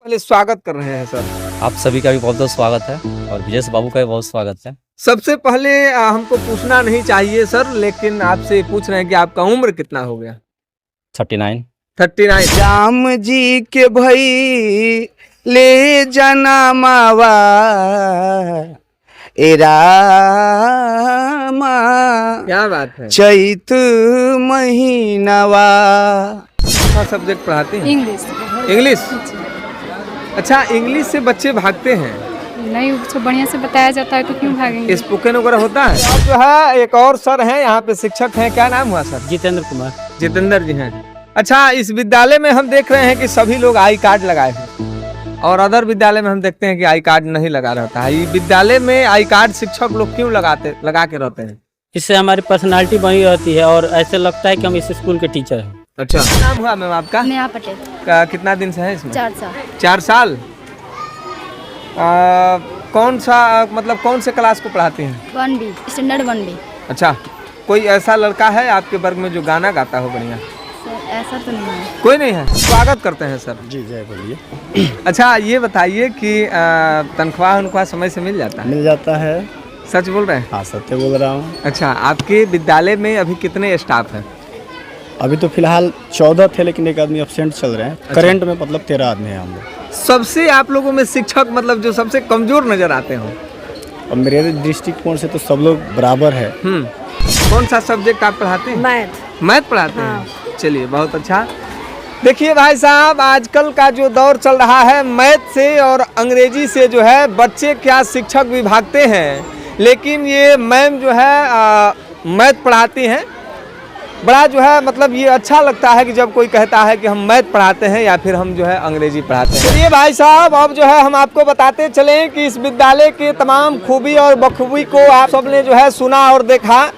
पहले स्वागत कर रहे हैं सर। आप सभी का भी बहुत बहुत स्वागत है और विजय बाबू का भी बहुत स्वागत है। सबसे पहले हमको पूछना नहीं चाहिए सर, लेकिन आपसे पूछ रहे हैं कि आपका उम्र कितना हो गया? 39। 39। राम जी के भई ले जाना मावा ए रामा क्या बात है। चैत महीनावा। कौन सा सब्जेक्ट पढ़ाते हैं? इंग्लिश। इंग्लिश। अच्छा, इंग्लिश से बच्चे भागते हैं? नहीं, उसको बढ़िया से बताया जाता है तो क्यों भागेंगे। स्पोकन वगैरह होता है? अब जो है एक और सर हैं यहाँ पे, शिक्षक हैं, क्या नाम हुआ सर? जितेंद्र कुमार। जितेंद्र जी हैं। अच्छा, इस विद्यालय में हम देख रहे हैं कि सभी लोग आई कार्ड लगाए हैं और अदर विद्यालय में हम देखते हैं कि आई कार्ड नहीं लगा रहता है। ये विद्यालय में आई कार्ड शिक्षक लोग क्यों लगा के रहते हैं? इससे हमारी पर्सनालिटी बनी रहती है और ऐसे लगता है कि हम इस स्कूल के टीचर हैं। अच्छा, नाम हुआ मैम आपका? नेहा पटेल। कितना दिन से है इसमें? 4 साल। 4 साल। कौन सा मतलब कौन से क्लास को पढ़ाते हैं? 1B, standard 1B। अच्छा, कोई ऐसा लड़का है आपके वर्ग में जो गाना गाता हो बढ़िया? सर ऐसा तो नहीं है। कोई नहीं है। स्वागत करते हैं सर। जी जय बोलिए। अच्छा, ये बताइए कि तनख्वाह समय से मिल जाता है? मिल जाता है। सच बोल रहे हैं? हाँ सत्य बोल रहा हूँ। अच्छा, आपके विद्यालय में अभी कितने स्टाफ हैं? अभी तो फिलहाल 14 थे, लेकिन एक आदमी एब्सेंट चल रहे हैं। करंट में मतलब 13 आदमी हैं हम लोग। सबसे आप लोगों में शिक्षक मतलब जो सबसे कमजोर नजर आते हो? और मेरे दृष्टिकोण से तो सब लोग बराबर है। कौन सा सब्जेक्ट आप पढ़ाते हैं? मैथ। मैथ पढ़ाते हैं। चलिए, बहुत अच्छा। देखिए भाई साहब, आजकल का जो दौर चल रहा है, मैथ से और अंग्रेजी से जो है बच्चे क्या शिक्षक भी भागते हैं, लेकिन ये मैम जो है मैथ पढ़ाती हैं। बड़ा जो है मतलब ये अच्छा लगता है कि जब कोई कहता है कि हम मैथ पढ़ाते हैं या फिर हम जो है अंग्रेजी पढ़ाते हैं। चलिए भाई साहब, अब जो है हम आपको बताते चलें कि इस विद्यालय के तमाम खूबी और बखूबी को आप सबने जो है सुना और देखा,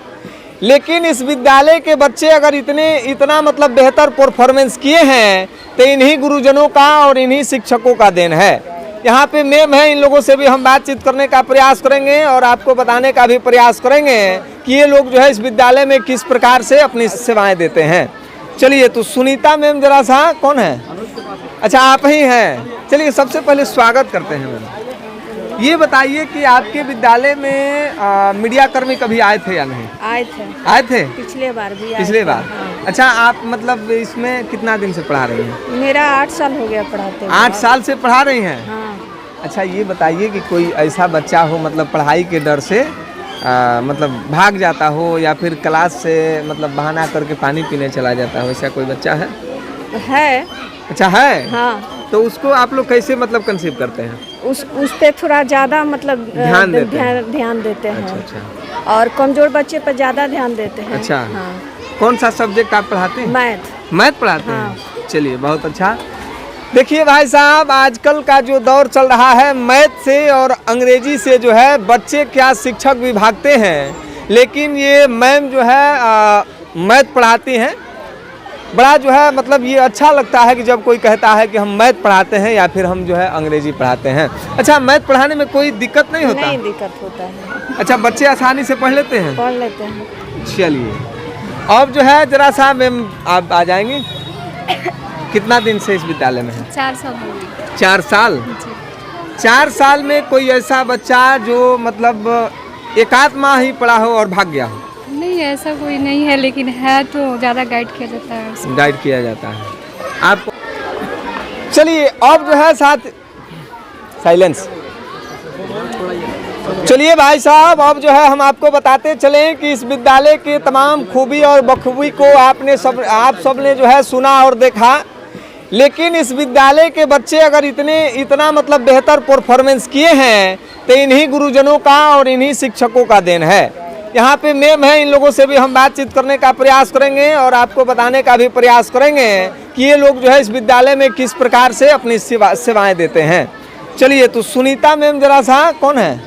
लेकिन इस विद्यालय के बच्चे अगर इतना मतलब बेहतर परफॉर्मेंस किए हैं तो इन्हीं गुरुजनों का और इन्हीं शिक्षकों का देन है। यहाँ पे मैम है, इन लोगों से भी हम बातचीत करने का प्रयास करेंगे और आपको बताने का भी प्रयास करेंगे कि ये लोग जो है इस विद्यालय में किस प्रकार से अपनी सेवाएं देते हैं। चलिए, तो सुनीता मैम जरा सा कौन है? अच्छा, आप ही हैं। चलिए, सबसे पहले स्वागत करते हैं मैम। ये बताइए कि आपके विद्यालय में मीडिया कर्मी कभी आए थे या नहीं? आए थे। आए थे? पिछले बार भी आए पिछले थे। बार। हाँ। अच्छा, आप मतलब इसमें कितना दिन से पढ़ा रही हैं? मेरा 8 साल हो गया पढ़ाते हुए। 8 साल से पढ़ा रही हैं? हाँ। अच्छा, ये बताइए कि कोई ऐसा बच्चा हो मतलब पढ़ाई के डर से मतलब भाग जाता हो या फिर क्लास से मतलब बहाना करके पानी पीने चला जाता हो, ऐसा कोई बच्चा है? है। अच्छा है। हाँ। तो उसको आप लोग कैसे मतलब कंसीव करते हैं? उस पे थोड़ा ज़्यादा मतलब ध्यान देते हैं। ध्यान देते हैं। अच्छा अच्छा। और कमजोर बच्चे पर ज़्यादा ध्यान देते हैं। अच्छा। हाँ। कौन सा सब्जेक्ट आप पढ़ाते हैं? मैथ। मैथ पढ़ाते हाँ। हैं। चलिए, बहुत अच्छा। देखिए भाई साहब, आजकल का जो दौर चल रहा है, मैथ से और अंग्रेजी से जो है बच्चे क्या शिक्षक भी भागते हैं, लेकिन ये मैम जो है मैथ पढ़ाती हैं। बड़ा जो है मतलब ये अच्छा लगता है कि जब कोई कहता है कि हम मैथ पढ़ाते हैं या फिर हम जो है अंग्रेजी पढ़ाते हैं। अच्छा, मैथ पढ़ाने में कोई दिक्कत नहीं होता? नहीं दिक्कत होता है। अच्छा, बच्चे आसानी से पढ़ लेते हैं? पढ़ लेते हैं। चलिए, अब जो है जरा सा मैम आप आ जाएंगे। कितना दिन से इस विद्यालय में है? 4 साल हो गए। 4 साल। 4 साल में कोई ऐसा बच्चा जो मतलब एकाध माह ही पढ़ा हो और भाग गया हो? नहीं, ऐसा कोई नहीं है, लेकिन है तो ज़्यादा गाइड किया जाता है उसको। गाइड किया जाता है आपको। चलिए, अब जो है साथ साइलेंस। चलिए भाई साहब, अब जो है हम आपको बताते चलें कि इस विद्यालय के तमाम खूबी और बखूबी को आप सब ने जो है सुना और देखा, लेकिन इस विद्यालय के बच्चे अगर इतना मतलब बेहतर परफॉर्मेंस किए हैं तो इन्हीं गुरुजनों का और इन्हीं शिक्षकों का देन है। यहाँ पे मैम है, इन लोगों से भी हम बातचीत करने का प्रयास करेंगे और आपको बताने का भी प्रयास करेंगे कि ये लोग जो है इस विद्यालय में किस प्रकार से अपनी सेवाएं देते हैं। चलिए, तो सुनीता मैम जरा सा कौन है?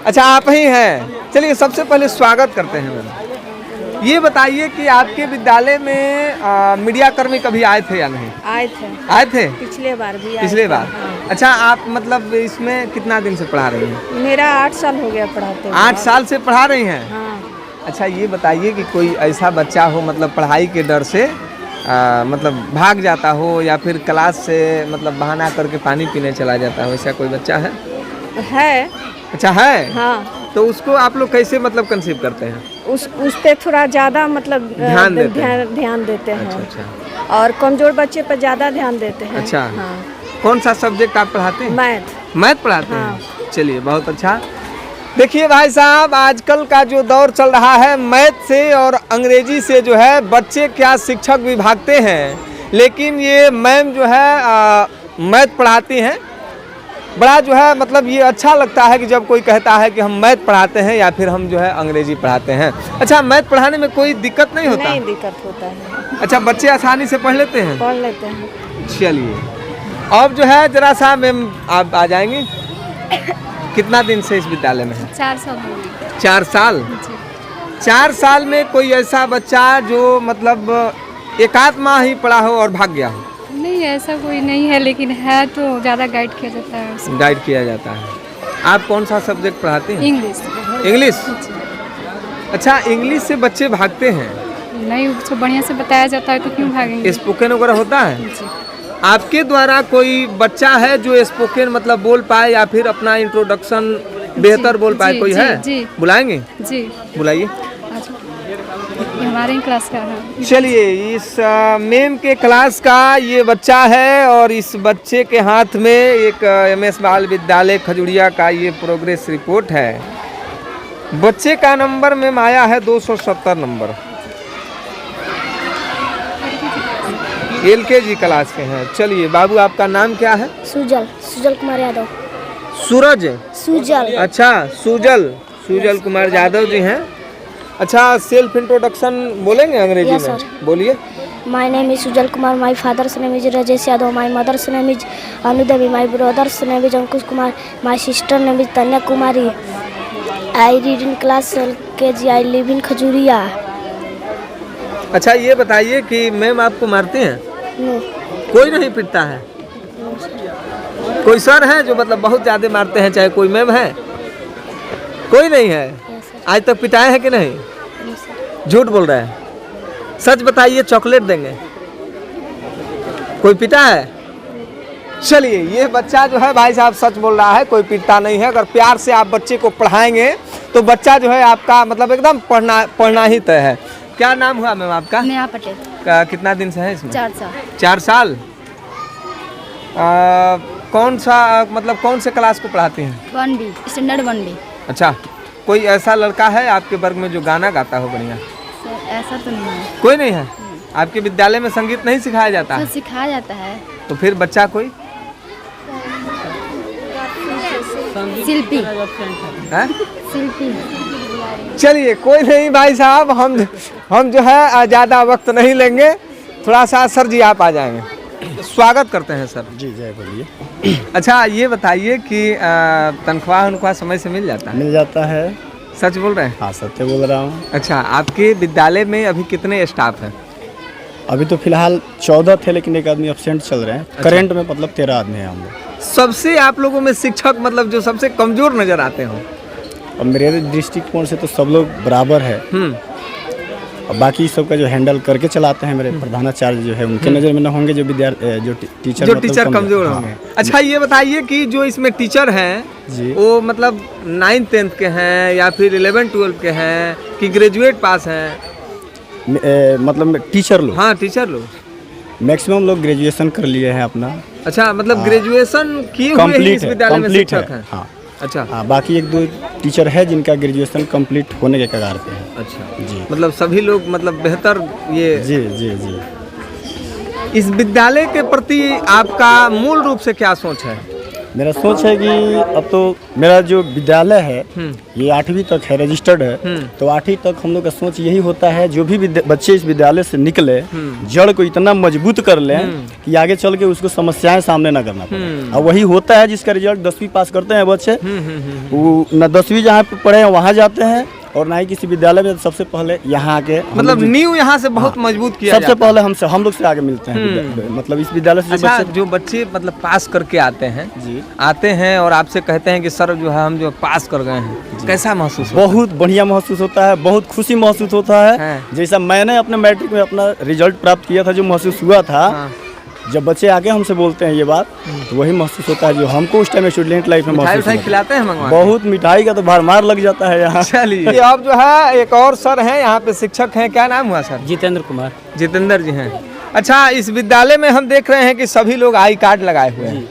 अच्छा, आप ही हैं। चलिए, सबसे पहले स्वागत करते हैं मैम। ये बताइए कि आपके विद्यालय में मीडिया कर्मी कभी आए थे या नहीं? आए थे। आए थे? पिछले बार भी आए पिछले थे। बार। हाँ। अच्छा, आप मतलब इसमें कितना दिन से पढ़ा रही हैं? मेरा 8 साल हो गया पढ़ाते हुए। 8 साल से पढ़ा रही हैं? हाँ। अच्छा, ये बताइए कि कोई ऐसा बच्चा हो मतलब पढ़ाई के डर से मतलब भाग जाता हो या फिर क्लास से मतलब बहाना करके पानी पीने चला जाता हो, ऐसा कोई बच्चा है? अच्छा है। हाँ, तो उसको आप लोग कैसे मतलब कंसीव करते हैं? उस पे थोड़ा ज़्यादा मतलब ध्यान देते हैं। ध्यान देते हैं। अच्छा अच्छा और कमजोर बच्चे पर ज़्यादा ध्यान देते हैं। अच्छा। हाँ, कौन सा सब्जेक्ट आप पढ़ाते हैं? मैथ पढ़ाते हाँ। हैं। चलिए बहुत अच्छा। देखिए भाई साहब, आजकल का जो दौर चल रहा है, मैथ से और अंग्रेजी से जो है बच्चे क्या शिक्षक भी भागते हैं, लेकिन ये मैम जो है मैथ पढ़ाती हैं। बड़ा जो है मतलब ये अच्छा लगता है कि जब कोई कहता है कि हम मैथ पढ़ाते हैं या फिर हम जो है अंग्रेजी पढ़ाते हैं। अच्छा, मैथ पढ़ाने में कोई दिक्कत नहीं होता? नहीं दिक्कत होता है। अच्छा, बच्चे आसानी से पढ़ लेते हैं? पढ़ लेते हैं। चलिए, अब जो है जरा सा मैम आप आ जाएंगे। कितना दिन से इस विद्यालय में है? 4 साल हो गए। 4 साल। जी। 4 साल में कोई ऐसा बच्चा जो मतलब एकाध माह ही पढ़ा हो और भाग गया हो? नहीं, ऐसा कोई नहीं है, लेकिन है तो ज़्यादा गाइड किया जाता है उसको। गाइड किया जाता है। आप कौन सा सब्जेक्ट पढ़ाते हैं? इंग्लिश। इंग्लिश। अच्छा, इंग्लिश से बच्चे भागते हैं? नहीं, उसको बढ़िया से बताया जाता है तो क्यों भागेंगे। स्पोकन वगैरह होता है? जी। आपके द्वारा कोई बच्चा है जो स्पोकन मतलब बोल पाए या फिर अपना इंट्रोडक्शन बेहतर बोल पाए? जी, कोई जी, है? जी। बुलाएंगे? जी। बुलाइए। अच्छा, ये हमारे ही क्लास का है। चलिए, इस मेम के क्लास का ये बच्चा है और इस बच्चे के हाथ में एक MS बाल विद्यालय खजुरिया का ये प्रोग्रेस रिपोर्ट है। बच्चे का नंबर में आया है 270 नंबर। LKG क्लास के हैं। चलिए बाबू, आपका नाम क्या है? सुजल कुमार यादव। सूरज। सुजल। अच्छा, सुजल कुमार यादव जी हैं। अच्छा, सेल्फ इंट्रोडक्शन बोलेंगे अंग्रेजी Yes, में? sir. बोलिए। My name is Sujal Kumar. My father's name is Rajesh Yadav. My mother's name is Anu Devi. My brother's name is Ankush Kumar. My sister name is Tanya Kumari. I read in class LKG. I live in Khajuria. अच्छा, ये बताइए कि ma'am आपको मारते हैं? No. कोई नहीं पिटता है? कोई सर है जो मतलब बहुत ज़्यादा मारते हैं, चाहे कोई मैम है? कोई नहीं है? Yes, sir. आज तक पिटाए हैं कि नहीं? No, sir. झूठ बोल रहे हैं। सच बताइए, चॉकलेट देंगे। कोई पिटा है? चलिए, ये बच्चा जो है भाई साहब सच बोल रहा है, कोई पिटता नहीं है। अगर प्यार से आप बच्चे को पढ़ाएंगे तो बच्चा जो है आपका मतलब एकदम पढ़ना ही तय है। क्या नाम हुआ मैम आपका? नेहा पटेल। कितना दिन से है इसमें? 4 साल। 4 साल। कौन सा मतलब कौन से क्लास को पढ़ाती हैं? 1B, standard 1B। अच्छा, कोई ऐसा लड़का है आपके वर्ग में जो गाना गाता हो बढ़िया? सर, ऐसा तो नहीं है। कोई नहीं है? आपके विद्यालय में संगीत नहीं सिखाया जाता है? सर, सिखाया जाता है। तो फिर बच्चा कोई शिल्पी। है? शिल्पी। चलिए, कोई नहीं भाई साहब, हम जो है ज़्यादा वक्त नहीं लेंगे। थोड़ा सा सर जी आप आ जाएंगे। स्वागत करते हैं सर। जी, जय बोलिए। अच्छा, ये बताइए कि तनख्वाह समय से मिल जाता है? मिल जाता है। सच बोल रहे हैं? हाँ, सत्य बोल रहा हूँ। अच्छा, आपके विद्यालय में अभी कितने स्टाफ हैं? अभी तो फिलहाल 14 थे, लेकिन एक आदमी एब्सेंट चल रहे हैं। करंट में मतलब 13 आदमी हैं हम लोग। सबसे आप लोगों में शिक्षक मतलब जो सबसे कमजोर नजर आते हो? और मेरे दृष्टिकोण से तो सब लोग बराबर है। और बाकी सबका जो हैंडल करके चलाते हैं मेरे प्रधानाचार्य जो है, उनके नज़र में न होंगे जो विद्यार्थी जो टीचर जो टीचर कमजोर होंगे। अच्छा, ये बताइए कि जो इसमें टीचर हैं जी, वो मतलब 9th 10th के हैं या फिर 11th 12th के हैं कि ग्रेजुएट पास हैं? मतलब टीचर लोग? हाँ, टीचर लोग मैक्सिमम लोग ग्रेजुएशन कर लिए हैं अपना। अच्छा, मतलब ग्रेजुएशन किए हुए ही इस विद्यालय में शिक्षक हैं? हाँ। अच्छा। हाँ, बाकी 1-2 टीचर है जिनका ग्रेजुएशन कंप्लीट होने के कगार पे है। अच्छा जी, मतलब सभी लोग मतलब बेहतर ये जी जी जी। इस विद्यालय के प्रति आपका मूल रूप से क्या सोच है? मेरा सोच है कि अब तो मेरा जो विद्यालय है ये 8वीं तक है, रजिस्टर्ड है। तो 8वीं तक हम लोग का सोच यही होता है, जो भी बच्चे इस विद्यालय से निकले जड़ को इतना मजबूत कर लें कि आगे चल के उसको समस्याएं सामने ना करना पड़े। और वही होता है जिसका रिजल्ट 10वीं पास करते हैं बच्चे, वो न 10वीं जहाँ पे पढ़े हैं वहाँ जाते हैं और ना ही किसी विद्यालय में। सबसे पहले यहाँ आके मतलब नींव यहाँ से बहुत मजबूत किया सबसे जाता है। पहले हम लोग से आगे मिलते हैं मतलब इस विद्यालय से जो अच्छा, जो बच्चे मतलब पास करके आते हैं जी आते हैं और आपसे कहते हैं कि सर जो है हम जो पास कर गए हैं, कैसा महसूस होता है? बहुत बढ़िया महसूस होता है, बहुत खुशी महसूस होता है। हाँ। जैसा मैंने अपने मैट्रिक में अपना रिजल्ट प्राप्त किया था, जो महसूस हुआ था, हाँ। जब बच्चे आगे हमसे बोलते हैं ये बात, तो वही महसूस होता है जो हमको उस टाइम स्टूडेंट लाइफ में मिठाई महसूस उठाई हुआ। खिलाते हैं मंगवा के? बहुत मिठाई का तो भरमार लग जाता है यहाँ। चलिए अब जो है एक और सर हैं यहाँ पे, शिक्षक हैं, क्या नाम हुआ सर? जितेंद्र कुमार। जितेंद्र जी हैं। अच्छा, इस विद्यालय में हम देख रहे हैं कि सभी लोग आई कार्ड लगाए हुए हैं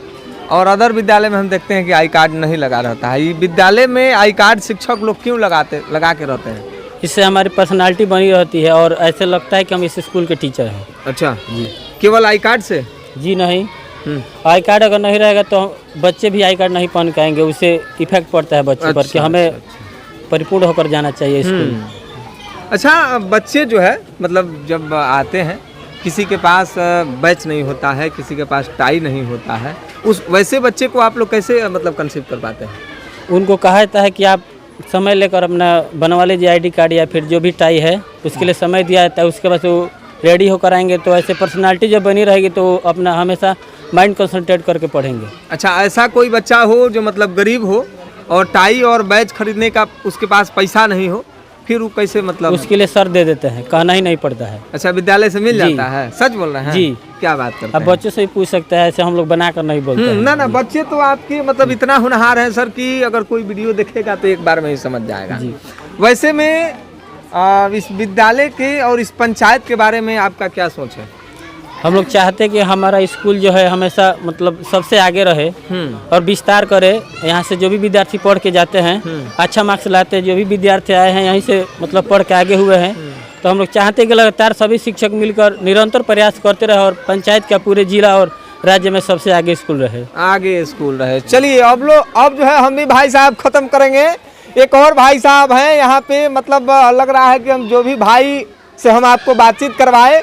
और अदर विद्यालय में हम देखते हैं कि आई कार्ड नहीं लगा रहता है। ये विद्यालय में आई कार्ड शिक्षक लोग क्यों लगा के रहते हैं? इससे हमारी पर्सनालिटी बनी रहती है और ऐसे लगता है कि हम इस स्कूल के टीचर हैं। अच्छा जी, केवल आई कार्ड से? जी नहीं, आई कार्ड अगर नहीं रहेगा तो बच्चे भी आई कार्ड नहीं पहन के आएंगे, उससे इफेक्ट पड़ता है बच्चे पर कि हमें परिपूर्ण होकर जाना चाहिए स्कूल। अच्छा, बच्चे जो है मतलब जब आते हैं, किसी के पास बैच नहीं होता है, किसी के पास टाई नहीं होता है, उस वैसे बच्चे को आप लोग कैसे मतलब कंसीव कर पाते हैं? उनको कहा जाता है कि आप समय लेकर अपना बनवा लीजिए ID कार्ड या फिर जो भी टाई है, उसके लिए समय दिया जाता है। उसके बाद वो रेडी होकर आएंगे, तो ऐसे पर्सनालिटी जब बनी रहेगी तो अपना हमेशा माइंड कंसंट्रेट करके पढ़ेंगे। अच्छा, ऐसा कोई बच्चा हो जो मतलब गरीब हो और टाई और बैच खरीदने का उसके पास पैसा नहीं हो, फिर वो कैसे मतलब? उसके लिए सर दे देते हैं, कहना ही नहीं पड़ता है। अच्छा, विद्यालय से मिल जी। जाता है? सच बोल रहे हैं? जी। क्या बात करते अब हैं? बच्चों से ही पूछ सकते हैं, ऐसे हम लोग बना कर नहीं बोलते हैं। ना बच्चे तो आपके मतलब इतना होनहार है सर कि अगर कोई वीडियो देखेगा तो एक बार में ही समझ जाएगा। जी। वैसे में इस विद्यालय के और इस पंचायत के बारे में आपका क्या सोच है? हम लोग चाहते हैं कि हमारा स्कूल जो है हमेशा मतलब सबसे आगे रहे और विस्तार करे। यहाँ से जो भी विद्यार्थी पढ़ के जाते हैं, अच्छा मार्क्स लाते हैं, जो भी विद्यार्थी आए हैं यहीं से मतलब पढ़ के आगे हुए हैं, तो हम लोग चाहते हैं कि लगातार सभी शिक्षक मिलकर निरंतर प्रयास करते रहे और पंचायत का पूरे जिला और राज्य में सबसे आगे स्कूल रहे। आगे स्कूल रहे। चलिए अब जो है हम भी भाई साहब खत्म करेंगे। एक और भाई साहब हैं यहाँ पे, मतलब लग रहा है कि हम जो भी भाई से हम आपको बातचीत करवाए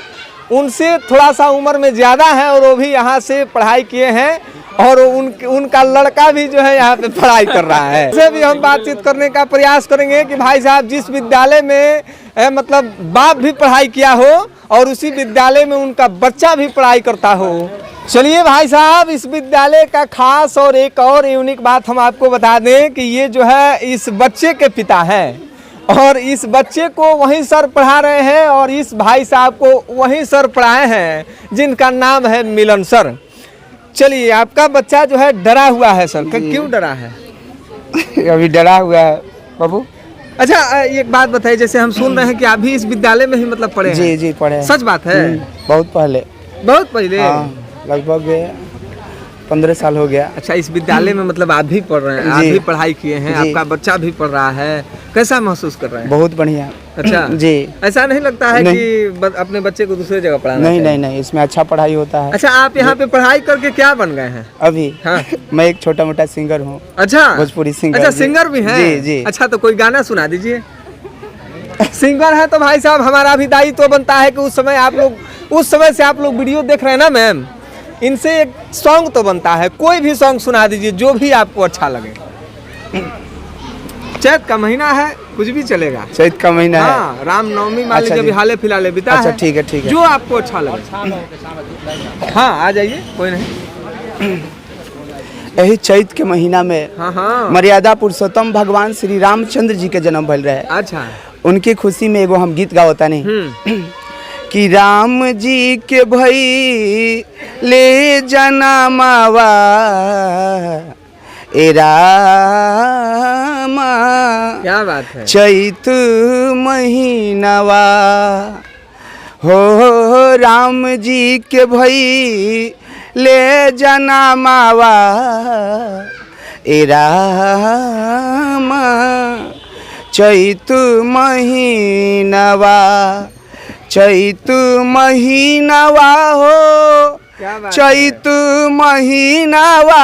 उनसे थोड़ा सा उम्र में ज़्यादा है और वो भी यहाँ से पढ़ाई किए हैं और उनका लड़का भी जो है यहाँ पे पढ़ाई कर रहा है। इससे भी हम बातचीत करने का प्रयास करेंगे कि भाई साहब जिस विद्यालय में मतलब बाप भी पढ़ाई किया हो और उसी विद्यालय में उनका बच्चा भी पढ़ाई करता हो। चलिए भाई साहब, इस विद्यालय का खास और एक और यूनिक बात हम आपको बता दें कि ये जो है इस बच्चे के पिता हैं और इस बच्चे को वहीं सर पढ़ा रहे हैं और इस भाई साहब को वहीं सर पढ़ाए हैं जिनका नाम है मिलन सर। चलिए, आपका बच्चा जो है डरा हुआ है सर, क्यों डरा है? अभी डरा हुआ है बाबू। अच्छा, एक बात बताइए, जैसे हम सुन रहे हैं कि आप भी इस विद्यालय में ही मतलब पढ़े हैं? जी जी पढ़े। सच बात है? बहुत पहले। बहुत पहले? हाँ, लगभग 15 साल हो गया। अच्छा, इस विद्यालय में मतलब आप भी पढ़ रहे हैं, आप भी पढ़ाई किए हैं, आपका बच्चा भी पढ़ रहा है, कैसा महसूस कर रहे हैं? बहुत बढ़िया। अच्छा जी। ऐसा नहीं लगता है कि अपने बच्चे को दूसरे जगह पढ़ाना? नहीं, इसमें अच्छा पढ़ाई होता है। अच्छा, आप यहाँ पे पढ़ाई करके क्या बन गए हैं अभी? हाँ। मैं एक छोटा मोटा सिंगर हूँ। अच्छा, भोजपुरी सिंगर। अच्छा, सिंगर भी हैं? जी जी। अच्छा, तो कोई गाना सुना दीजिए। सिंगर है तो भाई साहब हमारा भी दायित्व बनता है कि उस समय से आप लोग वीडियो देख रहे हैं ना मैम, इनसे एक सॉन्ग तो बनता है, कोई भी सॉन्ग सुना दीजिए जो भी आपको अच्छा लगे। चैत का महीना है, कुछ भी चलेगा। चैत का महीना है। हाँ, रामनवमी मान अच्छा लीजिए जी। हाल फिलहाल बीता अच्छा, है। ठीक है। जो आपको अच्छा लगे। हाँ, आ जाइए, कोई नहीं। यही चैत के महीना में हाँ। मर्यादा पुरुषोत्तम भगवान श्री रामचंद्र जी के जन्म भइल रहे। अच्छा। उनकी खुशी में एगो हम गीत गावता नहीं कि राम जी के भई ले जाना मावा ए रामा, क्या बात है? चैत महीनावा हो राम जी के भई ले जाना मावा ए रामा, चैत महीनावा हो चैत महीनावा,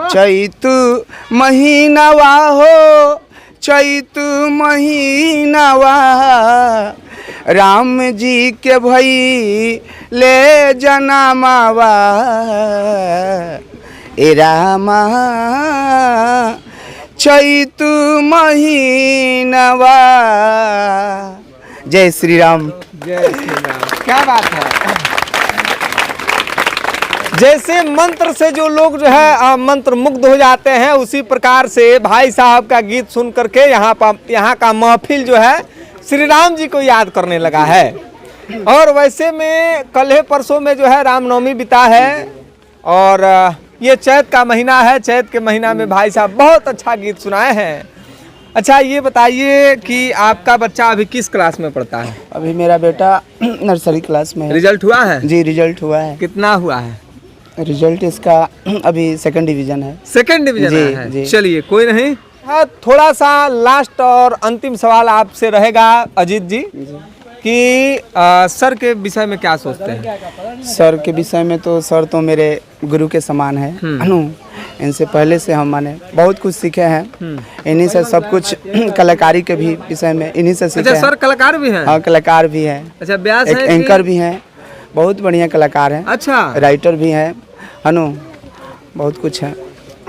चैत महीनावा हो चैत महीनावा, राम जी के भई ले जनमावा ए रामा, चैत महीनवा। जय श्री राम। जय श्री राम, क्या बात है। जैसे मंत्र से जो लोग जो है मंत्र मुग्ध हो जाते हैं, उसी प्रकार से भाई साहब का गीत सुन करके यहाँ का महफिल जो है श्री राम जी को याद करने लगा है। और वैसे में कल परसों में जो है रामनवमी बीता है और ये चैत का महीना है। चैत के महीना में भाई साहब बहुत अच्छा गीत सुनाए हैं। अच्छा ये बताइए कि आपका बच्चा अभी किस क्लास में पढ़ता है? अभी मेरा बेटा नर्सरी क्लास में है। रिजल्ट हुआ है? जी रिजल्ट हुआ है। कितना हुआ है रिजल्ट इसका? अभी 2nd डिवीजन है। 2nd डिवीजन जी, है। जी। चलिए कोई नहीं। हाँ, थोड़ा सा लास्ट और अंतिम सवाल आपसे रहेगा अजीत जी कि सर के विषय में क्या सोचते हैं? सर के विषय में तो सर तो मेरे गुरु के समान है। इनसे पहले से हम माने बहुत कुछ सीखे हैं। इन्हीं से सब कुछ कलाकारी के भी विषय में इन्हीं से सीखे अच्छा, हैं। सर कलाकार भी हैं? हाँ कलाकार भी हैं। अच्छा, व्यास एक हैं एंकर भी हैं, बहुत बढ़िया कलाकार हैं। अच्छा, राइटर भी हैं, हनु बहुत कुछ है।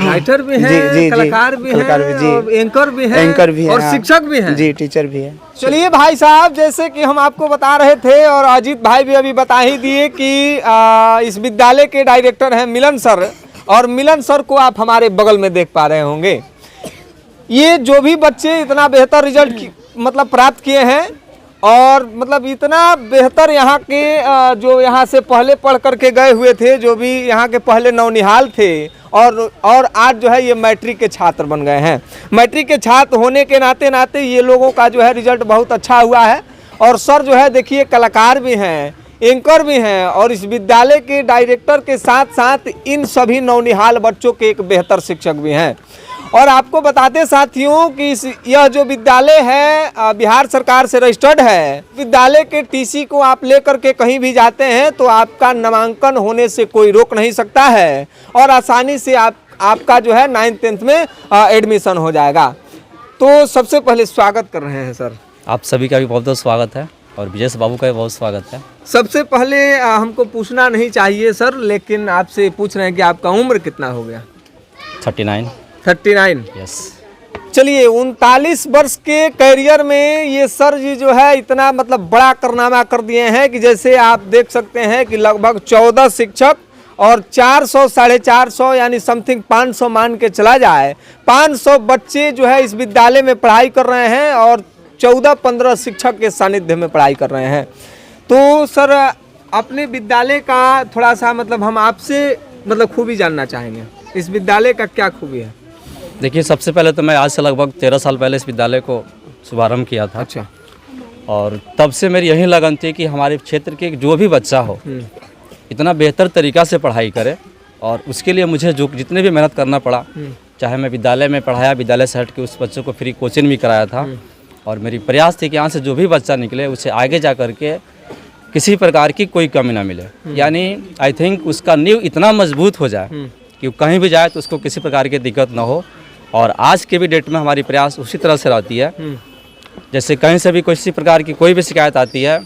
राइटर भी हैं, जी, जी, कलाकार भी कलाकार हैं, भी, जी। और एंकर भी हैं, एंकर भी हैं, और हाँ। शिक्षक भी हैं। जी टीचर भी है। चलिए भाई साहब, जैसे कि हम आपको बता रहे थे और अजीत भाई भी अभी बता ही दिए कि इस विद्यालय के डायरेक्टर हैं मिलन सर, और मिलन सर को आप हमारे बगल में देख पा रहे होंगे। ये जो भी बच्चे इतना बेहतर रिजल्ट मतलब प्राप्त किए हैं और मतलब इतना बेहतर यहाँ के जो यहाँ से पहले पढ़ करके गए हुए थे, जो भी यहाँ के पहले नौनिहाल थे, और आज जो है ये मैट्रिक के छात्र बन गए हैं। मैट्रिक के छात्र होने के नाते ये लोगों का जो है रिजल्ट बहुत अच्छा हुआ है। और सर जो है देखिए कलाकार भी हैं, एंकर भी हैं, और इस विद्यालय के डायरेक्टर के साथ साथ इन सभी नौनिहाल बच्चों के एक बेहतर शिक्षक भी हैं। और आपको बताते साथियों कि यह जो विद्यालय है बिहार सरकार से रजिस्टर्ड है। विद्यालय के टीसी को आप लेकर के कहीं भी जाते हैं तो आपका नामांकन होने से कोई रोक नहीं सकता है, और आसानी से आपका जो है 9th 10th में एडमिशन हो जाएगा। तो सबसे पहले स्वागत कर रहे हैं सर। आप सभी का भी बहुत बहुत स्वागत है, और विजय बाबू का भी बहुत स्वागत है। सबसे पहले हमको पूछना नहीं चाहिए सर, लेकिन आपसे पूछ रहे हैं कि आपका उम्र कितना हो गया? 39। यस। चलिए 39 वर्ष के कैरियर में ये सर जी जो है इतना मतलब बड़ा कारनामा कर दिए हैं कि जैसे आप देख सकते हैं कि लगभग 14 शिक्षक और 400 450 यानी समथिंग 500 मान के चला जाए, 500 बच्चे जो है इस विद्यालय में पढ़ाई कर रहे हैं और 14-15 शिक्षक के सानिध्य में पढ़ाई कर रहे हैं। तो सर अपने विद्यालय का थोड़ा सा मतलब हम आपसे मतलब खूबी जानना चाहेंगे। इस विद्यालय का क्या खूबी है? देखिए, सबसे पहले तो मैं आज से लगभग 13 साल पहले इस विद्यालय को शुभारंभ किया था। अच्छा। और तब से मेरी यही लगन थी कि हमारे क्षेत्र के जो भी बच्चा हो इतना बेहतर तरीक़ा से पढ़ाई करे, और उसके लिए मुझे जो जितने भी मेहनत करना पड़ा, चाहे मैं विद्यालय में पढ़ाया, विद्यालय से हट के उस बच्चों को फ्री कोचिंग भी कराया था। और मेरी प्रयास थी कि यहाँ से जो भी बच्चा निकले उसे आगे जा कर के किसी प्रकार की कोई कमी ना मिले। यानी आई थिंक उसका नींव इतना मजबूत हो जाए कि कहीं भी जाए तो उसको किसी प्रकार की दिक्कत ना हो। और आज के भी डेट में हमारी प्रयास उसी तरह से रहती है। जैसे कहीं से भी किसी प्रकार की कोई भी शिकायत आती है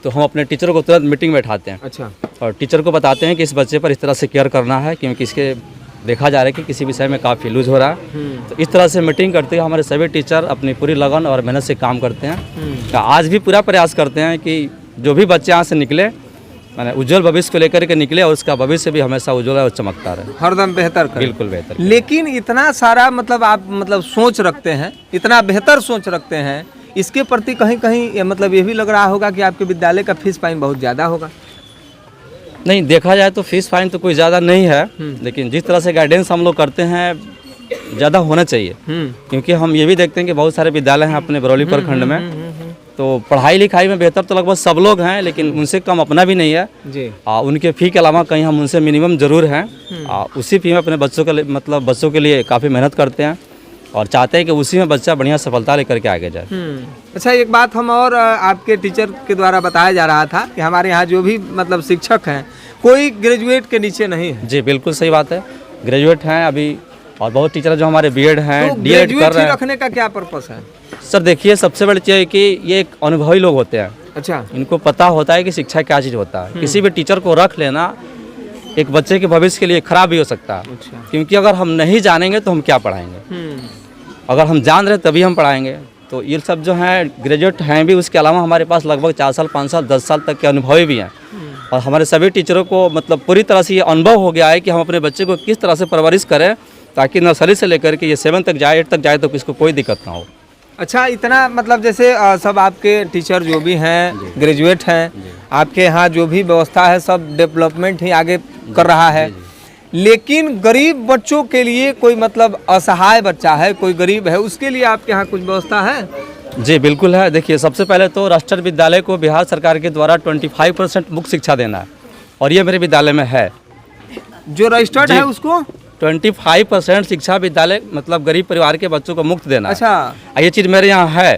तो हम अपने टीचर को तुरंत मीटिंग में बैठाते हैं। अच्छा। और टीचर को बताते हैं कि इस बच्चे पर इस तरह से केयर करना है, क्योंकि इसके देखा जा रहा है कि किसी विषय में काफ़ी लूज हो रहा है। तो इस तरह से मीटिंग करते हुए हमारे सभी टीचर अपनी पूरी लगन और मेहनत से काम करते हैं। आज भी पूरा प्रयास करते हैं कि जो भी बच्चे यहाँ से निकले मैंने उज्जवल भविष्य को लेकर के निकले, और उसका भविष्य भी हमेशा उज्जवल और चमकता रहे, हरदम बेहतर करें। बिल्कुल बेहतर। लेकिन इतना सारा मतलब आप मतलब सोच रखते हैं, इतना बेहतर सोच रखते हैं, इसके प्रति कहीं कहीं मतलब ये भी लग रहा होगा कि आपके विद्यालय का फीस फाइन बहुत ज़्यादा होगा। नहीं, देखा जाए तो फीस फाइन तो कोई ज़्यादा नहीं है, लेकिन जिस तरह से गाइडेंस हम लोग करते हैं ज़्यादा होना चाहिए। क्योंकि हम ये भी देखते हैं कि बहुत सारे विद्यालय हैं अपने बरौली प्रखंड में, तो पढ़ाई लिखाई में बेहतर तो लगभग सब लोग हैं, लेकिन उनसे कम अपना भी नहीं है जी। उनके फ़ी के अलावा कहीं हम उनसे मिनिमम ज़रूर हैं। उसी फ़ी में अपने बच्चों के मतलब बच्चों के लिए काफ़ी मेहनत करते हैं, और चाहते हैं कि उसी में बच्चा बढ़िया सफलता लेकर के आगे जाए। अच्छा, एक बात हम और आपके टीचर के द्वारा बताया जा रहा था कि हमारे यहाँ जो भी मतलब शिक्षक हैं कोई ग्रेजुएट के नीचे नहीं है। जी बिल्कुल सही बात है, ग्रेजुएट हैं अभी, और बहुत टीचर जो हमारे बीएड हैं, तो डीएड कर रहे हैं। रखने का क्या पर्पस है? सर देखिए, सबसे बड़ी चीज़ है कि ये एक अनुभवी लोग होते हैं। अच्छा। इनको पता होता है कि शिक्षा क्या चीज़ होता है। किसी भी टीचर को रख लेना एक बच्चे के भविष्य के लिए खराब भी हो सकता है। क्योंकि अगर हम नहीं जानेंगे तो हम क्या पढ़ाएंगे, अगर हम जान रहे तभी हम पढ़ाएंगे। तो ये सब जो हैं ग्रेजुएट हैं भी, उसके अलावा हमारे पास लगभग 4 साल 5 साल 10 साल तक के अनुभवी भी हैं। और हमारे सभी टीचरों को मतलब पूरी तरह से ये अनुभव हो गया है कि हम अपने बच्चे को किस तरह से परवरिश करें ताकि नर्सरी से लेकर के ये 7 तक जाए, 8 तक जाए तो इसको कोई दिक्कत ना हो। अच्छा, इतना मतलब जैसे सब आपके टीचर जो भी हैं ग्रेजुएट हैं, आपके यहाँ जो भी व्यवस्था है सब डेवलपमेंट ही आगे कर रहा है, लेकिन गरीब बच्चों के लिए कोई मतलब असहाय बच्चा है, कोई गरीब है, उसके लिए आपके यहाँ कुछ व्यवस्था है? जी बिल्कुल है। देखिए, सबसे पहले तो राष्ट्रीय विद्यालय को बिहार सरकार के द्वारा 25% मुफ्त शिक्षा देना है और ये मेरे विद्यालय में है। जो रजिस्टर्ड है उसको 25% शिक्षा विद्यालय मतलब गरीब परिवार के बच्चों को मुफ्त देना। अच्छा, ये चीज़ मेरे यहाँ है।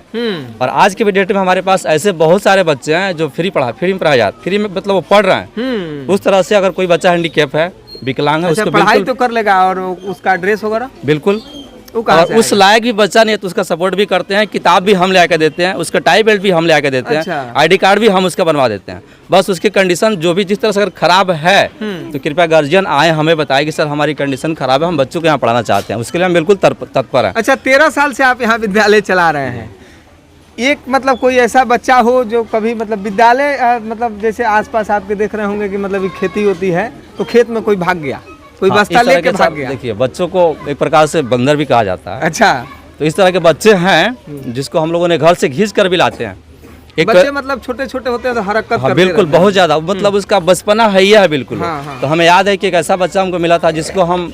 और आज के डेट में हमारे पास ऐसे बहुत सारे बच्चे हैं जो फ्री में पढ़ाए जाते, फ्री में मतलब वो पढ़ रहे हैं। उस तरह से अगर कोई बच्चा हैंडीकैप है, विकलांग है, उसको पढ़ाई तो कर लेगा और उसका ड्रेस वगैरह बिल्कुल, और उस लायक भी बच्चा नहीं है तो उसका सपोर्ट भी करते हैं, किताब भी हम ले आके देते हैं, उसका टाई बेल्ट भी हम ले आके देते हैं, आईडी कार्ड भी हम उसका बनवा देते हैं। बस उसकी कंडीशन जो भी जिस तरह से अगर खराब है तो कृपया गार्जियन आए, हमें बताए कि सर हमारी कंडीशन खराब है, हम बच्चों को यहाँ पढ़ाना चाहते हैं, उसके लिए हम बिल्कुल तत्पर हैं। अच्छा, 13 साल से आप यहाँ विद्यालय चला रहे हैं। एक मतलब कोई ऐसा बच्चा हो जो कभी मतलब विद्यालय मतलब जैसे आसपास आपके देख रहे होंगे कि मतलब खेती होती है तो खेत में कोई भाग गया, कोई बस्ता लेके भाग गया। देखिए, बच्चों को एक प्रकार से बंदर भी कहा जाता है। अच्छा, तो इस तरह के बच्चे हैं जिसको हम लोगों ने घर से खींच कर भी लाते हैं। एक बच्चे मतलब छोटे छोटे होते हैं तो हरकत करते बिल्कुल बहुत ज्यादा, मतलब उसका बचपना है ही है बिल्कुल। तो हमें याद है कि एक ऐसा बच्चा हमको मिला था जिसको हम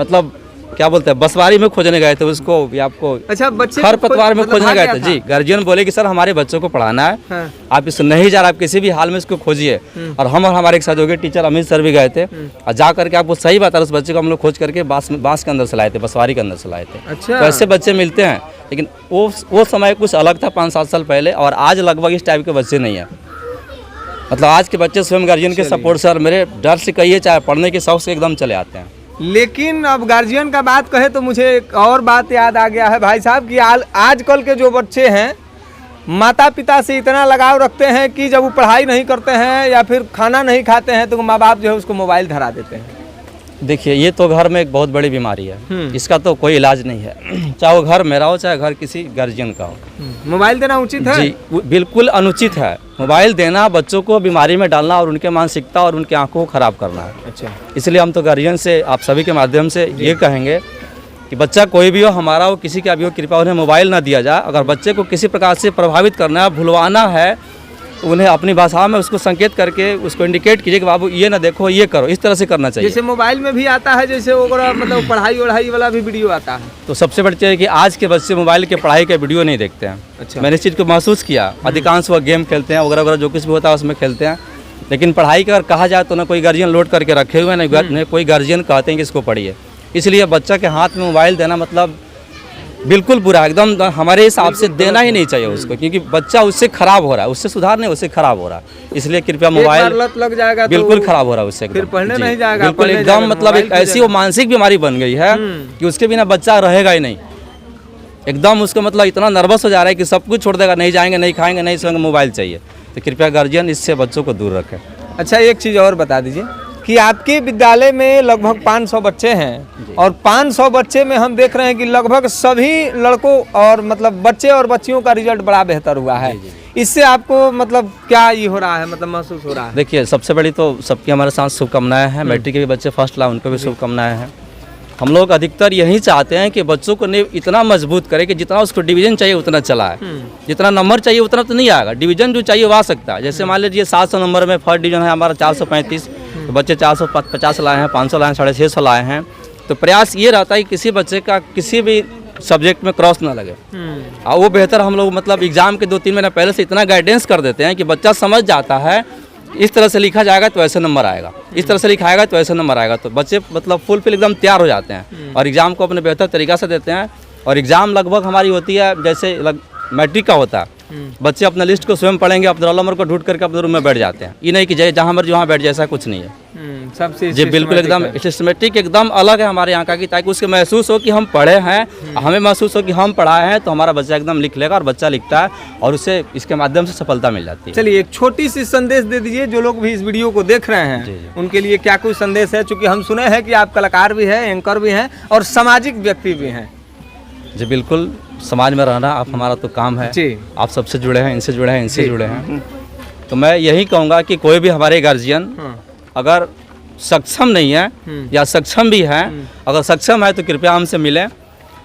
मतलब क्या बोलते हैं बसवारी में खोजने गए थे, उसको आपको अच्छा बच्चे खरपतवार में खोजने गए थे। जी, गार्जियन बोले कि सर हमारे बच्चों को पढ़ाना है, आप इसको नहीं जा रहा, आप किसी भी हाल में इसको खोजिए। और हमारे एक सहयोगी टीचर अमित सर भी गए थे और जा करके आपको सही बात है उस बच्चे को हम लोग खोज करके बांस के अंदर से लाए थे, बसवारी के अंदर से लाए थे। अच्छा, तो ऐसे बच्चे मिलते हैं, लेकिन वो समय कुछ अलग था 5-7 साल पहले, और आज लगभग इस टाइप के बच्चे नहीं है। मतलब आज के बच्चे स्वयं गार्जियन के सपोर्ट से और मेरे डर से कहिए चाहे पढ़ने के शौक से एकदम चले आते हैं। लेकिन अब गार्जियन का बात कहे तो मुझे एक और बात याद आ गया है भाई साहब कि आजकल के जो बच्चे हैं माता पिता से इतना लगाव रखते हैं कि जब वो पढ़ाई नहीं करते हैं या फिर खाना नहीं खाते हैं तो माँ बाप जो है उसको मोबाइल धरा देते हैं। देखिए, ये तो घर में एक बहुत बड़ी बीमारी है, इसका तो कोई इलाज नहीं है, चाहे वो घर मेरा हो चाहे घर किसी गार्जियन का हो। मोबाइल देना उचित है? जी बिल्कुल अनुचित है। मोबाइल देना बच्चों को बीमारी में डालना और उनके मानसिकता और उनकी आंखों को खराब करना है। अच्छा, इसलिए हम तो गार्जियन से आप सभी के माध्यम से ये कहेंगे कि बच्चा कोई भी हो, हमारा हो किसी का भी हो, कृपया उन्हें मोबाइल ना दिया जाए। अगर बच्चे को किसी प्रकार से प्रभावित करना है, भुलवाना है, उन्हें अपनी भाषा में उसको संकेत करके उसको इंडिकेट कीजिए कि बाबू ये ना देखो, ये करो, इस तरह से करना चाहिए। जैसे मोबाइल में भी आता है, जैसे वो मतलब पढ़ाई वाला भी वीडियो आता है। तो सबसे बड़ी चीज़ है कि आज के बच्चे मोबाइल के पढ़ाई के वीडियो नहीं देखते हैं। अच्छा, मैंने इस चीज़ को महसूस किया। अधिकांश वो गेम खेलते हैं वगैरह वगैरह, जो कुछ भी होता है उसमें खेलते हैं, लेकिन पढ़ाई का अगर कहा जाए तो ना कोई गार्जियन लोड करके रखे हुए हैं, ना कोई गार्जियन कहते हैं कि इसको पढ़िए। इसलिए बच्चा के हाथ में मोबाइल देना मतलब बिल्कुल बुरा, एकदम हमारे हिसाब से देना ही नहीं चाहिए उसको, क्योंकि बच्चा उससे खराब हो रहा है, उससे सुधार नहीं, उससे खराब हो रहा है। इसलिए कृपया मोबाइल लत लग जाएगा बिल्कुल खराब हो रहा है उससे, फिर पढ़ने नहीं जाएगा, बिल्कुल एकदम मतलब एक ऐसी वो मानसिक बीमारी बन गई है कि उसके बिना बच्चा रहेगा ही नहीं। एकदम उसको मतलब इतना नर्वस हो जा रहा है कि सब कुछ छोड़ देगा, नहीं जाएंगे, नहीं खाएंगे, नहीं सोएंगे, मोबाइल चाहिए। तो कृपया गार्जियन इससे बच्चों को दूर रखें। अच्छा, एक चीज़ और बता दीजिए कि आपके विद्यालय में लगभग 500 बच्चे हैं और 500 बच्चे में हम देख रहे हैं कि लगभग सभी लड़कों और मतलब बच्चे और बच्चियों का रिजल्ट बड़ा बेहतर हुआ है। इससे आपको मतलब क्या ये हो रहा है, मतलब महसूस हो रहा है? देखिए, सबसे बड़ी तो सबकी हमारे साथ शुभकामनाएं हैं। मैट्रिक के भी बच्चे फर्स्ट लाए, उनको भी शुभकामनाएं हैं। हम लोग अधिकतर यही चाहते हैं कि बच्चों को इतना मजबूत करें कि जितना उसको डिवीजन चाहिए उतना चला है, जितना नंबर चाहिए उतना तो नहीं आएगा, डिवीजन जो चाहिए वो आ सकता है। जैसे मान लीजिए 700 नंबर में फर्स्ट डिवीजन है हमारा 435, तो बच्चे 450 लाए हैं, 500 लाए हैं, 650 लाए हैं। तो प्रयास ये रहता है कि किसी बच्चे का किसी भी सब्जेक्ट में क्रॉस ना लगे। और वो बेहतर हम लोग मतलब एग्जाम के 2-3 महीने पहले से इतना गाइडेंस कर देते हैं कि बच्चा समझ जाता है इस तरह से लिखा जाएगा तो ऐसे नंबर आएगा, इस तरह से लिखाएगा तो ऐसे नंबर आएगा। तो बच्चे मतलब फुलफिल एकदम तैयार हो जाते हैं और एग्ज़ाम को अपने बेहतर तरीक़ा से देते हैं। और एग्ज़ाम लगभग हमारी होती है जैसे मैट्रिक का होता है, बच्चे अपना लिस्ट को स्वयं पढ़ेंगे, अपने रोल नंबर को ढूंढ करके अपने रूम में बैठ जाते हैं। ये नहीं कि जहाँ मर्जी वहाँ बैठ जाए, ऐसा कुछ नहीं है। सबसे जी बिल्कुल एकदम सिस्टमेटिक एकदम अलग है हमारे यहाँ का, कि ताकि उसके महसूस हो कि हम पढ़े हैं, हमें महसूस हो कि हम पढ़ाए हैं, तो हमारा बच्चा एकदम लिख लेगा और बच्चा लिखता है और उसे इसके माध्यम से सफलता मिल जाती है। चलिए एक छोटी सी संदेश दे दीजिए, जो लोग भी इस वीडियो को देख रहे हैं उनके लिए क्या कोई संदेश है, चूँकि हम सुने हैं कि आप कलाकार भी हैं, एंकर भी हैं और सामाजिक व्यक्ति भी हैं। जी बिल्कुल, समाज में रहना आप हमारा तो काम है जी। आप सबसे जुड़े हैं, इनसे जुड़े हैं, इनसे जुड़े हैं, तो मैं यही कहूँगा कि कोई भी हमारे गार्जियन अगर सक्षम नहीं है या सक्षम भी है, अगर सक्षम है तो कृपया हमसे मिलें,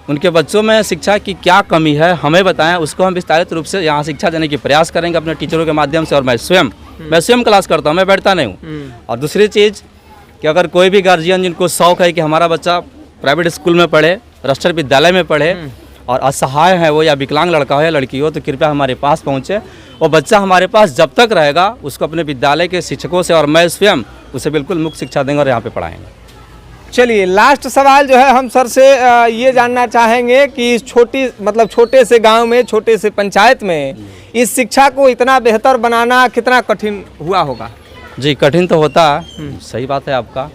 उनके बच्चों में शिक्षा की क्या कमी है हमें बताएं, उसको हम विस्तारित रूप से यहाँ शिक्षा देने की प्रयास करेंगे अपने टीचरों के माध्यम से। और मैं स्वयं क्लास करता हूँ, मैं बैठता नहीं हूँ। और दूसरी चीज़ कि अगर कोई भी गार्जियन जिनको शौक़ है कि हमारा बच्चा प्राइवेट स्कूल में पढ़े, राष्ट्रीय विद्यालय में पढ़े और असहाय है वो, या विकलांग लड़का हो या लड़की हो, तो कृपया हमारे पास पहुँचे। वो बच्चा हमारे पास जब तक रहेगा उसको अपने विद्यालय के शिक्षकों से और मैं स्वयं उसे बिल्कुल मुक्त शिक्षा देंगे और यहाँ पे पढ़ाएंगे। चलिए लास्ट सवाल जो है हम सर से ये जानना चाहेंगे कि इस छोटे से गांव में, छोटे से पंचायत में इस शिक्षा को इतना बेहतर बनाना कितना कठिन हुआ होगा? जी कठिन तो होता है, सही बात है आपका,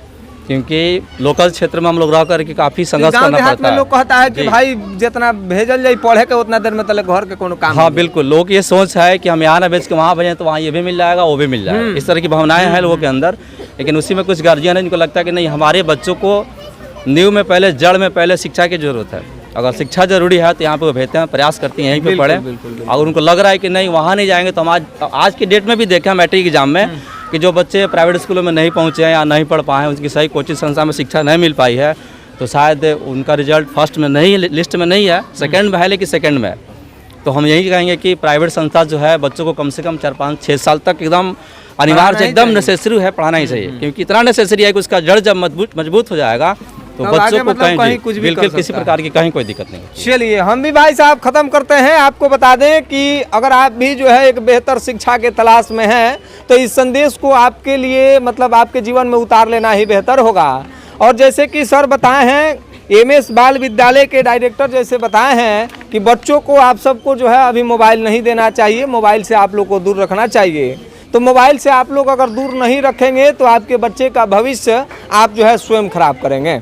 क्योंकि लोकल क्षेत्र में हम लोग रह करके काफ़ी संघर्ष करना पड़ता है। लोग कहता है कि भाई जितना भेजल जाए पढ़े के उतना देर में तले घर के कोनो काम। हाँ बिल्कुल, लोग ये सोच है कि हम यहाँ ना भेज के वहाँ भेजें तो वहाँ ये भी मिल जाएगा, वो भी मिल जाएगा, इस तरह की भावनाएं हैं लोगों के अंदर। लेकिन उसी में कुछ गार्जियन है जिनको लगता है कि नहीं, हमारे बच्चों को नींव में पहले, जड़ में पहले शिक्षा की जरूरत है। अगर शिक्षा जरूरी है तो यहाँ पे वो भेजते हैं, प्रयास करती हैं यहीं पे पढ़े। अगर उनको लग रहा है कि नहीं वहाँ नहीं जाएंगे, तो हम आज की डेट में भी देखा मैट्रिक एग्जाम में कि जो बच्चे प्राइवेट स्कूलों में नहीं पहुँचे हैं या नहीं पढ़ पाए हैं, उनकी सही कोचिंग संस्था में शिक्षा नहीं मिल पाई है, तो शायद उनका रिजल्ट फर्स्ट में नहीं, लिस्ट में नहीं है, सेकंड में है, लेकिन सेकंड में है। तो हम यही कहेंगे कि प्राइवेट संस्था जो है बच्चों को कम से कम 4, 5, 6 साल तक एकदम अनिवार्य, एकदम नेसेसरी है, पढ़ाना ही चाहिए, क्योंकि इतना नेसेसरी है कि उसका जड़ जब मजबूत हो जाएगा तो बच्चों को कहीं कुछ बिल्कुल किसी प्रकार की कहीं कोई दिक्कत नहीं। चलिए हम भी भाई साहब खत्म करते हैं। आपको बता दें कि अगर आप भी जो है एक बेहतर शिक्षा के तलाश में हैं तो इस संदेश को आपके लिए आपके जीवन में उतार लेना ही बेहतर होगा। और जैसे कि सर बताए हैं, एमएस बाल विद्यालय के डायरेक्टर जैसे बताए हैं कि बच्चों को आप सबको जो है अभी मोबाइल नहीं देना चाहिए, मोबाइल से आप लोग को दूर रखना चाहिए। तो मोबाइल से आप लोग अगर दूर नहीं रखेंगे तो आपके बच्चे का भविष्य आप जो है स्वयं खराब करेंगे।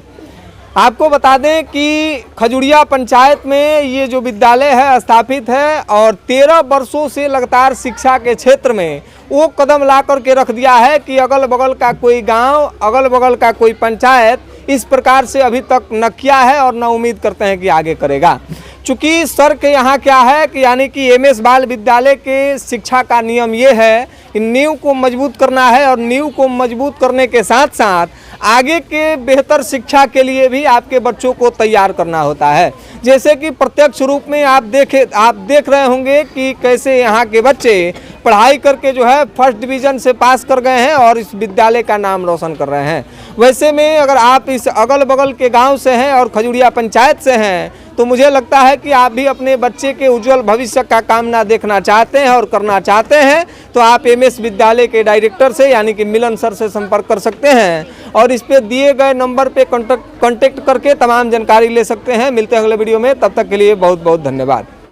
आपको बता दें कि खजुरिया पंचायत में ये जो विद्यालय है स्थापित है और 13 वर्षों से लगातार शिक्षा के क्षेत्र में वो कदम ला करके रख दिया है कि अगल बगल का कोई गांव, अगल बगल का कोई पंचायत इस प्रकार से अभी तक न किया है और न उम्मीद करते हैं कि आगे करेगा। चूँकि सर के यहाँ क्या है कि यानी कि एमएस बाल विद्यालय के शिक्षा का नियम ये है कि नींव को मजबूत करना है और नींव को मजबूत करने के साथ साथ आगे के बेहतर शिक्षा के लिए भी आपके बच्चों को तैयार करना होता है। जैसे कि प्रत्यक्ष रूप में आप देख रहे होंगे कि कैसे यहाँ के बच्चे पढ़ाई करके जो है फर्स्ट डिवीज़न से पास कर गए हैं और इस विद्यालय का नाम रोशन कर रहे हैं। वैसे में अगर आप इस अगल बगल के गांव से हैं और खजुरिया पंचायत से हैं तो मुझे लगता है कि आप भी अपने बच्चे के उज्जवल भविष्य का कामना देखना चाहते हैं और करना चाहते हैं तो आप एमएस विद्यालय के डायरेक्टर से यानी कि मिलन सर से संपर्क कर सकते हैं और इस पे दिए गए नंबर पे कांटेक्ट करके तमाम जानकारी ले सकते हैं। मिलते हैं अगले वीडियो में, तब तक के लिए बहुत बहुत धन्यवाद।